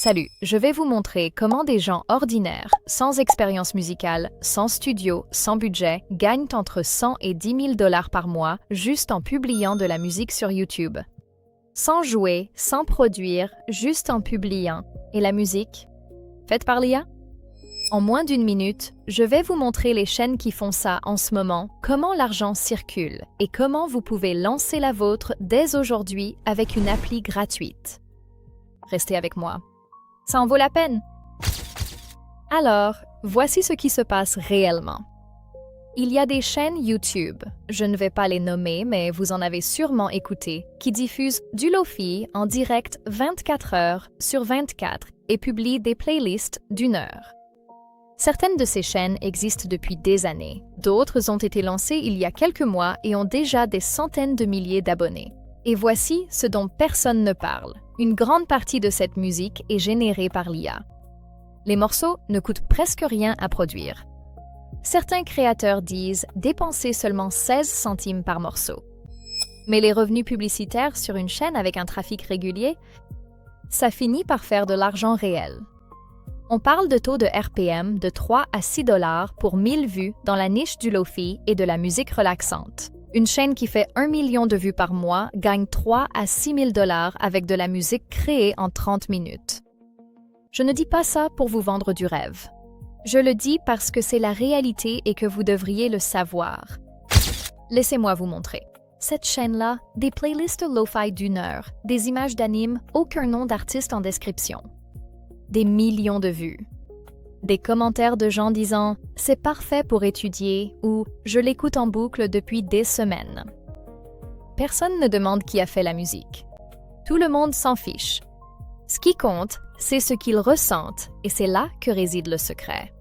Salut, je vais vous montrer comment des gens ordinaires, sans expérience musicale, sans studio, sans budget, gagnent entre 100 et 10 000 dollars par mois juste en publiant de la musique sur YouTube. Sans jouer, sans produire, juste en publiant. Et la musique? Faite par l'IA? En moins d'une minute, je vais vous montrer les chaînes qui font ça en ce moment, comment l'argent circule et comment vous pouvez lancer la vôtre dès aujourd'hui avec une appli gratuite. Restez avec moi. Ça en vaut la peine. Alors, voici ce qui se passe réellement. Il y a des chaînes YouTube, je ne vais pas les nommer, mais vous en avez sûrement écouté, qui diffusent du Lo-Fi en direct 24 heures sur 24 et publient des playlists d'1 heure. Certaines de ces chaînes existent depuis des années, d'autres ont été lancées il y a quelques mois et ont déjà des centaines de milliers d'abonnés. Et voici ce dont personne ne parle. Une grande partie de cette musique est générée par l'IA. Les morceaux ne coûtent presque rien à produire. Certains créateurs disent dépenser seulement 16 centimes par morceau. Mais les revenus publicitaires sur une chaîne avec un trafic régulier, ça finit par faire de l'argent réel. On parle de taux de RPM de 3 à 6 dollars pour 1000 vues dans la niche du Lo-Fi et de la musique relaxante. Une chaîne qui fait 1 million de vues par mois gagne 3 à 6 000 dollars avec de la musique créée en 30 minutes. Je ne dis pas ça pour vous vendre du rêve. Je le dis parce que c'est la réalité et que vous devriez le savoir. Laissez-moi vous montrer. Cette chaîne-là, des playlists Lo-Fi d'1 heure, des images d'anime, aucun nom d'artiste en description. Des millions de vues. Des commentaires de gens disant « c'est parfait pour étudier » ou « je l'écoute en boucle depuis des semaines ». Personne ne demande qui a fait la musique. Tout le monde s'en fiche. Ce qui compte, c'est ce qu'ils ressentent et c'est là que réside le secret.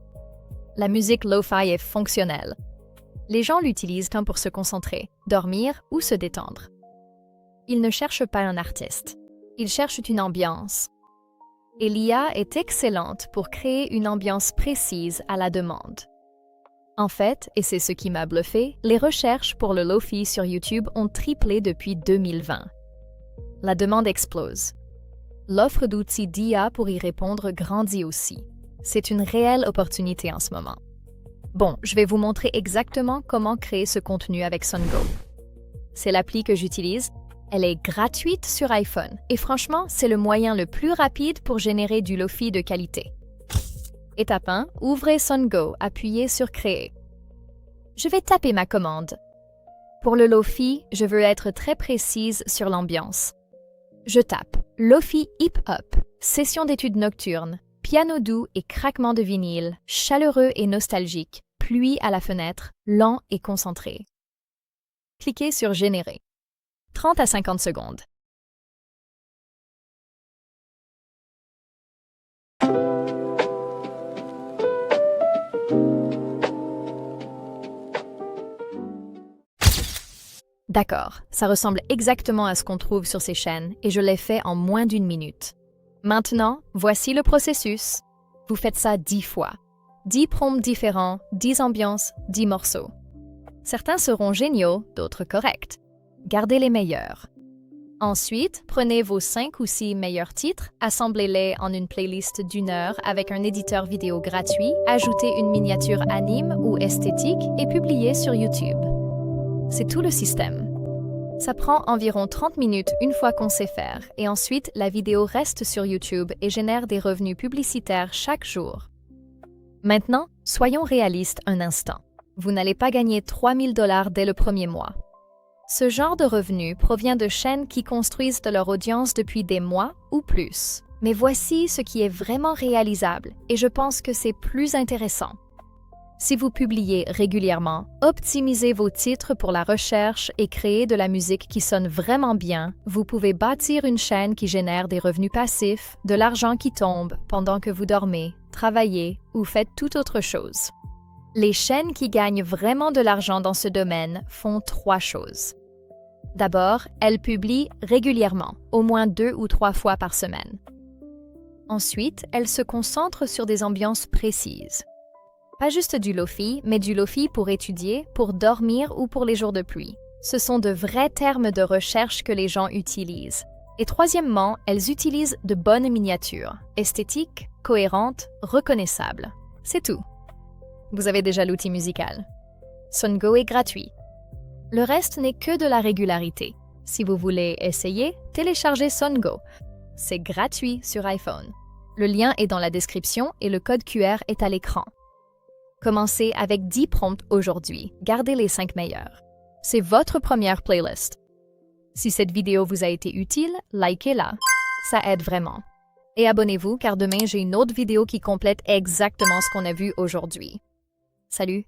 La musique Lo-Fi est fonctionnelle. Les gens l'utilisent tant pour se concentrer, dormir ou se détendre. Ils ne cherchent pas un artiste. Ils cherchent une ambiance. Et l'IA est excellente pour créer une ambiance précise à la demande. En fait, et c'est ce qui m'a bluffé, les recherches pour le Lo-Fi sur YouTube ont triplé depuis 2020. La demande explose. L'offre d'outils d'IA pour y répondre grandit aussi. C'est une réelle opportunité en ce moment. Bon, je vais vous montrer exactement comment créer ce contenu avec SunGo. C'est l'appli que j'utilise. Elle est gratuite sur iPhone et franchement, c'est le moyen le plus rapide pour générer du Lo-Fi de qualité. Étape 1, ouvrez SunGo, appuyez sur Créer. Je vais taper ma commande. Pour le Lo-Fi, je veux être très précise sur l'ambiance. Je tape Lo-Fi Hip Hop, session d'études nocturnes, piano doux et craquement de vinyle, chaleureux et nostalgique, pluie à la fenêtre, lent et concentré. Cliquez sur Générer. 30 à 50 secondes. D'accord, ça ressemble exactement à ce qu'on trouve sur ces chaînes et je l'ai fait en moins d'1 minute. Maintenant, voici le processus. Vous faites ça 10 fois. 10 prompts différents, 10 ambiances, 10 morceaux. Certains seront géniaux, d'autres corrects. Gardez les meilleurs. Ensuite, prenez vos 5 ou 6 meilleurs titres, assemblez-les en une playlist d'1 heure avec un éditeur vidéo gratuit, ajoutez une miniature anime ou esthétique et publiez sur YouTube. C'est tout le système. Ça prend environ 30 minutes une fois qu'on sait faire et ensuite la vidéo reste sur YouTube et génère des revenus publicitaires chaque jour. Maintenant, soyons réalistes un instant. Vous n'allez pas gagner 3 000 dollars dès le premier mois. Ce genre de revenus provient de chaînes qui construisent de leur audience depuis des mois ou plus. Mais voici ce qui est vraiment réalisable et je pense que c'est plus intéressant. Si vous publiez régulièrement, optimisez vos titres pour la recherche et créez de la musique qui sonne vraiment bien, vous pouvez bâtir une chaîne qui génère des revenus passifs, de l'argent qui tombe pendant que vous dormez, travaillez ou faites toute autre chose. Les chaînes qui gagnent vraiment de l'argent dans ce domaine font 3 choses. D'abord, elles publient régulièrement, au moins 2 ou 3 fois par semaine. Ensuite, elles se concentrent sur des ambiances précises. Pas juste du Lo-Fi, mais du Lo-Fi pour étudier, pour dormir ou pour les jours de pluie. Ce sont de vrais termes de recherche que les gens utilisent. Et troisièmement, elles utilisent de bonnes miniatures, esthétiques, cohérentes, reconnaissables. C'est tout. Vous avez déjà l'outil musical. Songo est gratuit. Le reste n'est que de la régularité. Si vous voulez essayer, téléchargez Songo. C'est gratuit sur iPhone. Le lien est dans la description et le code QR est à l'écran. Commencez avec 10 prompts aujourd'hui. Gardez les 5 meilleurs. C'est votre première playlist. Si cette vidéo vous a été utile, likez-la. Ça aide vraiment. Et abonnez-vous car demain j'ai une autre vidéo qui complète exactement ce qu'on a vu aujourd'hui. Salut!